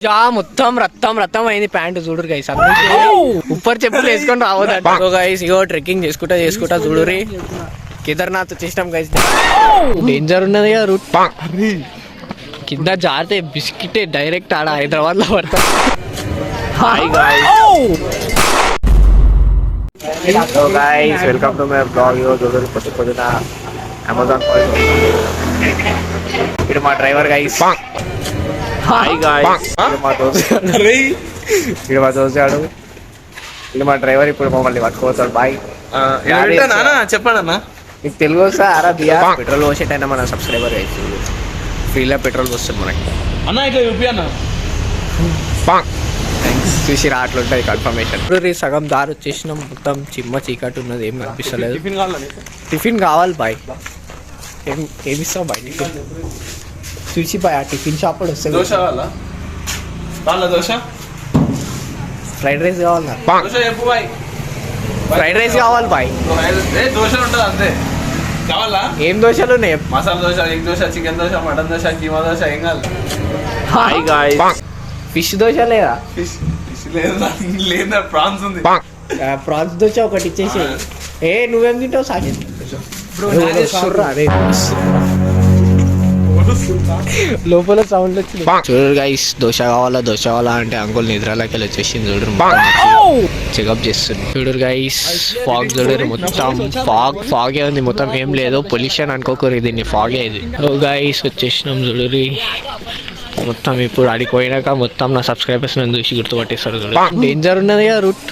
మొత్తం రక్తం రక్తం అయింది ప్యాంటు చూడరు గైస్ ఉప్పర్ చెప్పులు వేసుకొని రావద్దంట. సో గైస్ ఇగో ట్రెక్కింగ్ చేసుకుంటా చూడురి కేదార్నాథ్ వచ్చేసినాం గైస్. డేంజర్ ఉన్నది కదా రూట్, కింద జారితే బిస్కెట్ డైరెక్ట్ ఆడ హైదరాబాద్ లో పడతా. Hi guys, so guys welcome to my blog. ఇగో చూడురి పొద్దున అమెజాన్ ఇది మా డ్రైవర్ గైస్. హాయ్ గాయ్స్, ఇది మా దోస్తాడు, ఇది మా డ్రైవర్. ఇప్పుడు మమ్మల్ని పట్టుకోవచ్చాడు. బాయ్ చెప్పండి అన్న, నీకు తెలుగు వస్తా అరబియా? పెట్రోల్ పోసేటైనా మన సబ్స్క్రైబర్ అయితే ఫ్రీలో పెట్రోల్ వస్తుంది మనకి అన్న. ఇట్లా చూపి అన్న, థ్యాంక్స్. చూసి రావట్లుంటుంది కన్ఫర్మేషన్. ఇప్పుడు సగం దారి వచ్చేసినాం, మొత్తం చిమ్మ చీకటి ఉన్నది, ఏం కనిపిస్తలేదు. టిఫిన్ కావాలి బాయ్. ఏమి ఇస్తావు బాయ్ టిఫిన్? చూసి బాయ్ ఆ టిఫిన్ షాప్ కూడా వస్తుంది. దోశ వాళ్ళ దోశ, ఫ్రైడ్ రైస్ కావాలి, దోశ చెప్పు బాయ్. ఫ్రైడ్ రైస్ కావాలి బాయ్. దోశ ఉంటుంది అంతే, కావాలా? ఏం దోశలు ఉన్నాయి? Masala dosa, egg dosa, chicken dosa, mutton dosa, keema dosa, ఏం కావాలి? హాయ్ గాయ్స్, ఫిష్ దోశ లేదా? ఫిష్ లేదా, ప్రాన్స్ ఉంది. ప్రాన్స్ దోశ ఒకటి ఇచ్చేసి. ఏ నువ్వేం తింటావు సాకెట్? లోపల సౌండ్ వచ్చింది. చూడరు గైస్, దోశ కావాలా అంటే అంకుల్ నిద్రలోకి వెళ్ళి వచ్చేసింది. చూడరు చెకప్ చేస్తుంది. చూడరు గైస్, ఫాగ్ చూడరు, మొత్తం ఫాగే ఉంది, మొత్తం ఏం లేదు. పొల్యూషన్ అనుకోకూడదు, దీన్ని ఫాగే ఇది. గైస్ వచ్చేసినాం చూడరి మొత్తం. ఇప్పుడు అడిగిపోయినాక మొత్తం నా సబ్స్క్రైబర్స్ నన్ను చూసి గుర్తుపట్టేస్తారు. డేంజర్ ఉన్నది కదా రూట్,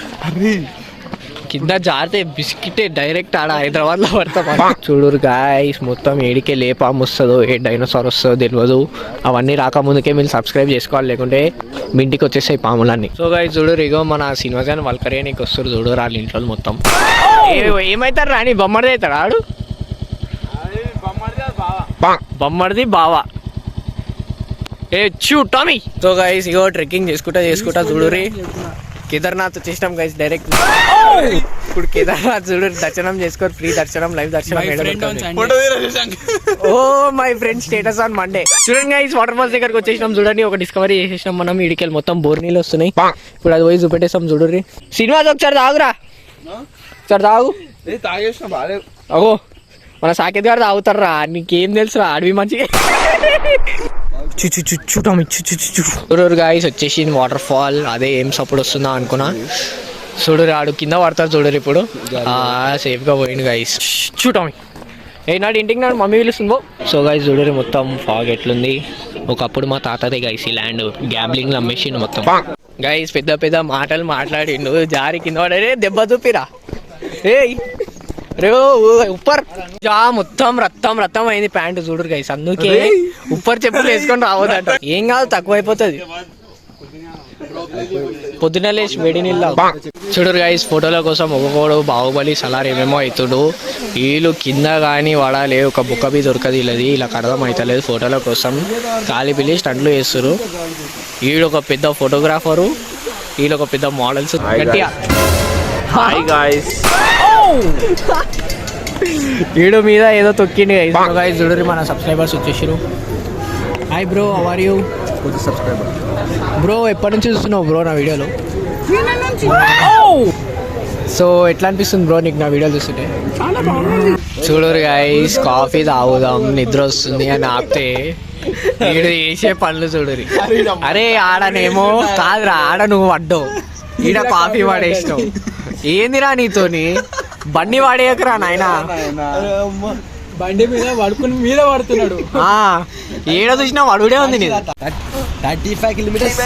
కింద జారితే బిస్కెట్ డైరెక్ట్ ఆడ హైదరాబాద్ లో పడతా. చూడురు గాయస్, మొత్తం ఏడికే లేపాము వస్తుందో, ఏ డైనోసార్ వస్తుందో తెలియదు. అవన్నీ రాకముందుకే మీరు సబ్స్క్రైబ్ చేసుకోవాలి, లేకుంటే మీ ఇంటికి వచ్చేసాయి పాములన్నీ. సో గాయస్ చూడరు, ఇగో మన సినిమా కానీ వల్కరే నీకు వస్తారు చూడరు. వాళ్ళ ఇంట్లో మొత్తం ఏమవుతారు రాని బొమ్మడిది అవుతాడు ఆడు, బొమ్మడిది బావా. ఏ చూ టామీ. సో గైస్ ఇగో ట్రెక్కింగ్ చేసుకుంటా చూడురి కేదార్నాథ్ వచ్చేసినాం గైస్ డైరెక్ట్. ఇప్పుడు కేదార్నాథ్ చూడు, దర్శనం చేసుకోరు, ఫ్రీ దర్శనం, లైవ్ దర్శనం. Oh my friend status on Monday. చూడండి గైస్, వాటర్ ఫాల్స్ దగ్గరకు వచ్చేసినాం చూడండి. ఒక డిస్కవరీ చేసేసినాం మనం. ఇడికెళ్ళి మొత్తం బోర్ నీళ్ళు వస్తున్నాయి. ఇప్పుడు అది పోయి చూపెట్టేస్తాం చూడుర్రి. సినిమాకి ఒకసారి తాగురా, ఒకసారి తాగు. అగో మన సాకేత్ గారు తాగుతారా, నీకేం తెలుసురా, అడవి మంచిగా. చూడరు గాయస్, వచ్చేసింది వాటర్ ఫాల్. అదే ఏం సపోర్ట్ వస్తుందా అనుకున్నా. చూడరు ఆడు కింద పడతారు చూడరు. ఇప్పుడు సేఫ్ గా పోయింది గాయస్. చూడమి ఏ నాడు ఇంటికి నాడు మమ్మీ పిలుస్తుందో. సో గాయస్ చూడరు మొత్తం ఫాగ్ ఎట్లుంది. ఒకప్పుడు మా తాతదే గాయస్ ఈ ల్యాండ్, గ్యాబ్లింగ్ లో అమ్మేసిండు మొత్తం. గాయస్ పెద్ద పెద్ద మాటలు మాట్లాడిండు, జారి కింద పడే దెబ్బ చూపిరా. ఏ రే ఉప్పర్ మొత్తం రక్తం అయింది ప్యాంటు చూడరు గైస్. అందుకే ఉప్పర్ చెప్పులు వేసుకొని రావద్దంట. ఏం కాదు, తక్కువ అయిపోతుంది. పొద్దున లేచి వేడి నీళ్ళు చూడరు గైస్. ఫోటోల కోసం ఒక్కొక్కడు బాహుబలి సలార్ ఏమేమో అవుతుడు. వీళ్ళు కింద కానీ వాడాలి, ఒక బుక్క బి దొరకదు ఇల్లది. ఇలా అర్థం అవుతలేదు. ఫోటోల కోసం కాలి పిల్లి స్టంట్లు చేస్తారు. వీళ్ళొక పెద్ద ఫోటోగ్రాఫరు, వీళ్ళొక పెద్ద మోడల్స్. గట్టిగా హాయ్ గాయ్స్. వీడియో మీద ఏదో తొక్కిండి గైస్. చూడరు మన సబ్స్క్రైబర్స్ వచ్చేసారు. Hi bro, how are you? Subscriber bro, ఎప్పటి నుంచి చూస్తున్నావు బ్రో నా వీడియోలో? సో ఎట్లా అనిపిస్తుంది బ్రో నీకు నా వీడియోలు చూస్తుంటే? చూడరు గైస్, కాఫీ తాగుదాం, నిద్ర వస్తుంది అని ఆపితే వీడు చేసే పనులు చూడరు. అరే ఆడనేమో కాదురా, ఆడ నువ్వు పడ్డావు, ఈడ కాఫీ వాడేసినావు. ఏందిరా నీతోని? బండి వాడేయకరా నాయనా. బండి మీద పడుకుని మీద పడుతున్నాడు. ఏడ చూసినా వడుడే ఉంది నీది. 35 kilometers.